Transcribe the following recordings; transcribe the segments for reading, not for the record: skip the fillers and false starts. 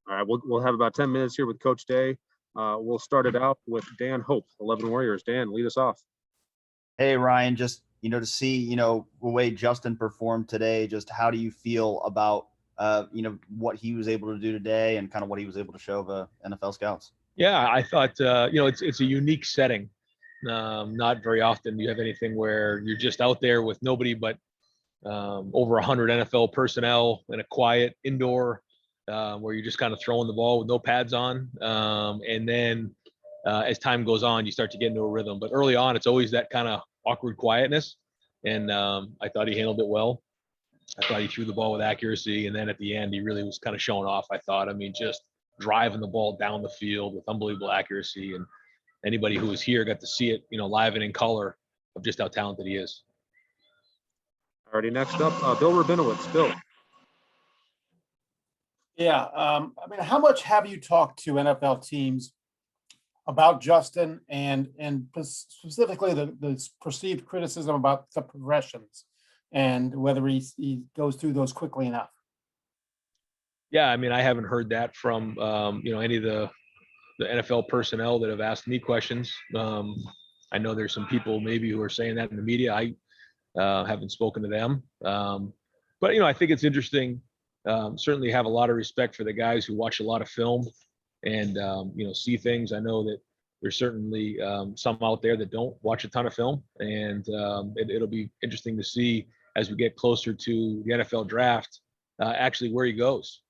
All right, we'll have about 10 minutes here with Coach Day. We'll start it out with Dan Hope, 11 Warriors. Dan, lead us off. Hey, Ryan, just, to see, the way Justin performed today, just how do you feel about, what he was able to do today and kind of what he was able to show the NFL scouts? Yeah, I thought, it's a unique setting. Not very often you have anything where you're just out there with nobody but over 100 NFL personnel in a quiet indoor where you're just kind of throwing the ball with no pads on. And then as time goes on, you start to get into a rhythm. But early on, it's always that kind of awkward quietness. And I thought he handled it well. I thought he threw the ball with accuracy. And then at the end, he really was kind of showing off, I thought. I mean, just driving the ball down the field with unbelievable accuracy. And anybody who was here got to see it, live and in color of just how talented he is. Alrighty, next up, Bill Rabinowitz. Bill. Yeah, how much have you talked to NFL teams about Justin and specifically the perceived criticism about the progressions and whether he goes through those quickly enough? Yeah, I haven't heard that from any of the NFL personnel that have asked me questions. I know there's some people maybe who are saying that in the media. I haven't spoken to them, but I think it's interesting. Certainly have a lot of respect for the guys who watch a lot of film and see things. I know that there's certainly some out there that don't watch a ton of film, and it'll be interesting to see as we get closer to the NFL draft actually where he goes.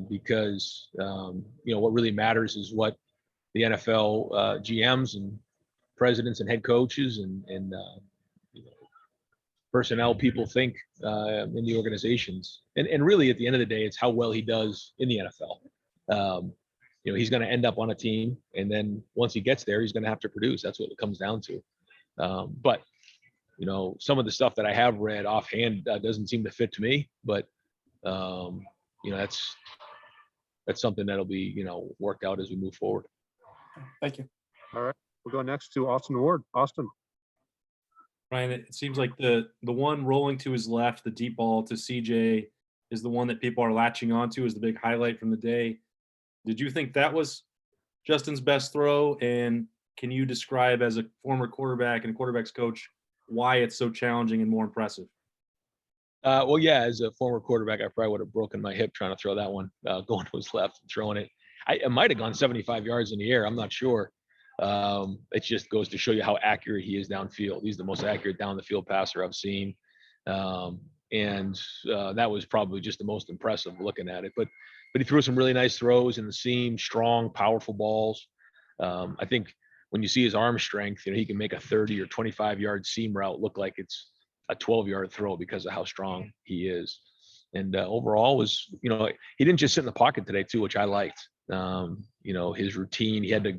Because what really matters is what the NFL GMs and presidents and head coaches and personnel people think in the organizations. And really, at the end of the day, it's how well he does in the NFL. He's going to end up on a team, and then once he gets there, he's going to have to produce. That's what it comes down to. But some of the stuff that I have read offhand doesn't seem to fit to me. But that's something that'll be worked out as we move forward. Thank you. All right, we'll go next to Austin Ward. Austin. Ryan, it seems like the one rolling to his left, the deep ball to CJ, is the one that people are latching onto as the big highlight from the day. Did you think that was Justin's best throw? And can you describe, as a former quarterback and quarterback's coach, why it's so challenging and more impressive? Well, yeah, as a former quarterback, I probably would have broken my hip trying to throw that one, going to his left and throwing it. It might have gone 75 yards in the air. I'm not sure. It just goes to show you how accurate he is downfield. He's the most accurate down the field passer I've seen. And that was probably just the most impressive looking at it. But he threw some really nice throws in the seam, strong, powerful balls. I think when you see his arm strength, he can make a 30 or 25-yard seam route look like it's a 12-yard throw because of how strong he is. And overall was, he didn't just sit in the pocket today too, which I liked. His routine, he had to,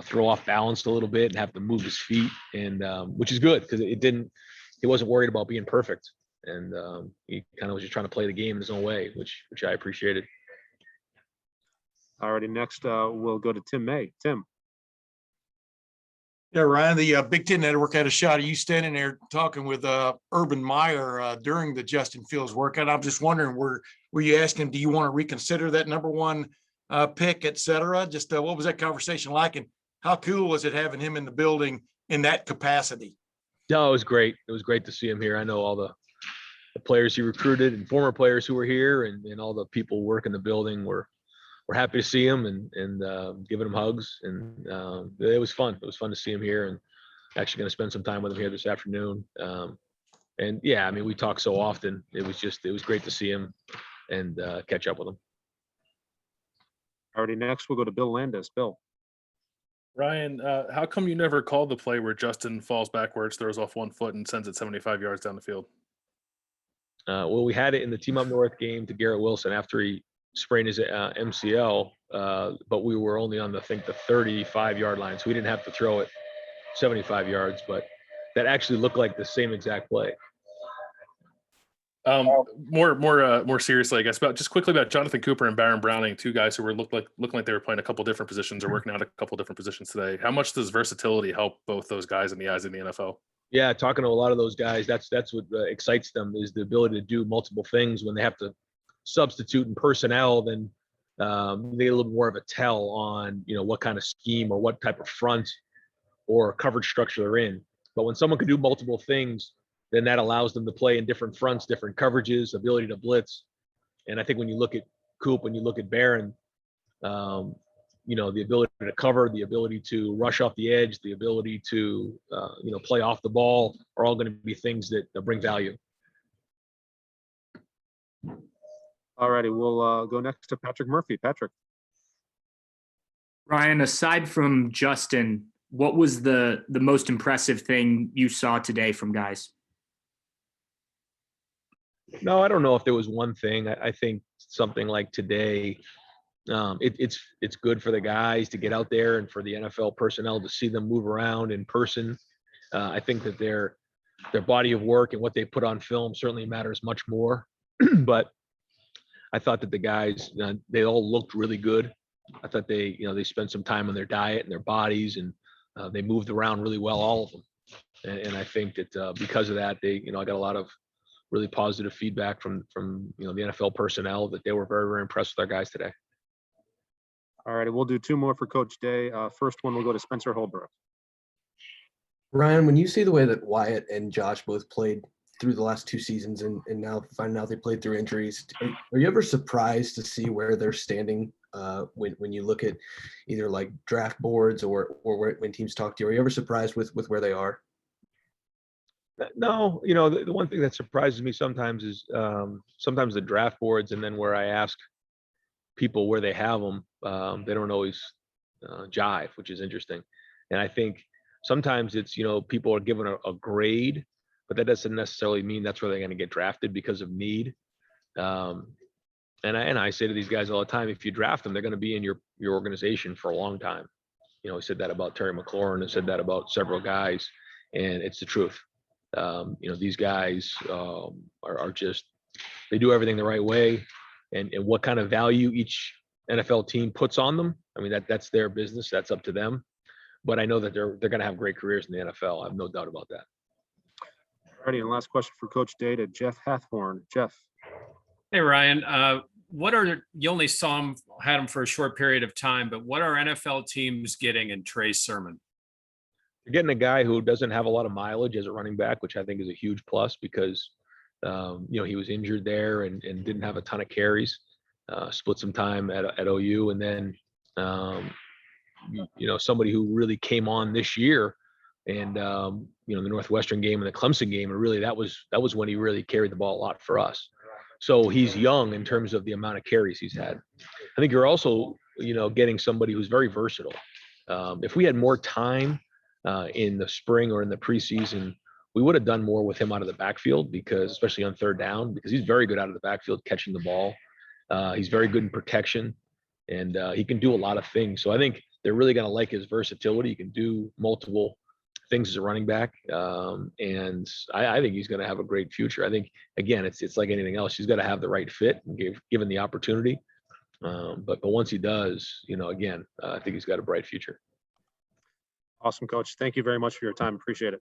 throw off balance a little bit and have to move his feet, and which is good because he wasn't worried about being perfect. And he kind of was just trying to play the game in his own way, which I appreciated. Alrighty, next we'll go to Tim May. Tim. Yeah, Ryan, the Big Ten Network had a shot of you standing there talking with Urban Meyer during the Justin Fields workout. I'm just wondering, were you asking, do you want to reconsider that number one pick, et cetera? Just what was that conversation like, and how cool was it having him in the building in that capacity? No, it was great. It was great to see him here. I know all the players he recruited and former players who were here, and all the people working the building were happy to see him and giving him hugs. And it was fun. It was fun to see him here, and actually going to spend some time with him here this afternoon. And yeah, we talk so often. It was great to see him and catch up with him. Alrighty, next we'll go to Bill Landis. Bill. Ryan, how come you never called the play where Justin falls backwards, throws off 1 foot, and sends it 75 yards down the field? Well, we had it in the Team Up North game to Garrett Wilson after he sprained his MCL, but we were only on the 35-yard line, so we didn't have to throw it 75 yards, but that actually looked like the same exact play. More seriously, I guess, just quickly about Jonathan Cooper and Baron Browning, two guys who were looking like they were playing a couple different positions or working out a couple different positions today. How much does versatility help both those guys in the eyes of the NFL? Yeah, talking to a lot of those guys, that's what excites them, is the ability to do multiple things when they have to substitute in personnel. Then they get a little more of a tell on, what kind of scheme or what type of front or coverage structure they're in. But when someone can do multiple things, then that allows them to play in different fronts, different coverages, ability to blitz. And I think when you look at Coop, when you look at Barron, the ability to cover, the ability to rush off the edge, the ability to, play off the ball are all going to be things that bring value. All righty, we'll go next to Patrick Murphy. Patrick. Ryan, aside from Justin, what was the most impressive thing you saw today from guys? No, I don't know if there was one thing. I think something like today, it's good for the guys to get out there and for the NFL personnel to see them move around in person. I think that their body of work and what they put on film certainly matters much more. But I thought that the guys, they all looked really good. I thought they spent some time on their diet and their bodies, and they moved around really well, all of them. And I think that because of that, I got a lot of really positive feedback from the NFL personnel that they were very, very impressed with our guys today. All righty, we'll do two more for Coach Day. First one will go to Spencer Holbrook. Ryan, when you see the way that Wyatt and Josh both played through the last two seasons and now finding out they played through injuries, are you ever surprised to see where they're standing when you look at either like draft boards or when teams talk to you? Are you ever surprised with where they are? No, the one thing that surprises me sometimes is sometimes the draft boards, and then where I ask people where they have them, they don't always jive, which is interesting. And I think sometimes it's, people are given a grade, but that doesn't necessarily mean that's where they're going to get drafted because of need. And I say to these guys all the time, if you draft them, they're going to be in your organization for a long time. I said that about Terry McLaurin. I said that about several guys, and it's the truth. These guys are just, they do everything the right way, and what kind of value each NFL team puts on them. I mean, that's their business. That's up to them. But I know that they're going to have great careers in the NFL. I have no doubt about that. All righty, and last question for Coach Day to Jeff Hathhorn. Jeff. Hey, Ryan, you only had him for a short period of time, but what are NFL teams getting in Trey Sermon? You're getting a guy who doesn't have a lot of mileage as a running back, which I think is a huge plus because, he was injured there and didn't have a ton of carries, split some time at OU. And then, somebody who really came on this year and, the Northwestern game and the Clemson game, and really that was when he really carried the ball a lot for us. So he's young in terms of the amount of carries he's had. I think you're also, getting somebody who's very versatile. If we had more time in the spring or in the preseason, we would have done more with him out of the backfield, because especially on third down, because he's very good out of the backfield catching the ball. He's very good in protection, and he can do a lot of things. So I think they're really going to like his versatility. He can do multiple things as a running back, and I think he's going to have a great future. I think, again, it's like anything else. He's got to have the right fit and given the opportunity. But once he does, again, I think he's got a bright future. Awesome, Coach. Thank you very much for your time. Appreciate it.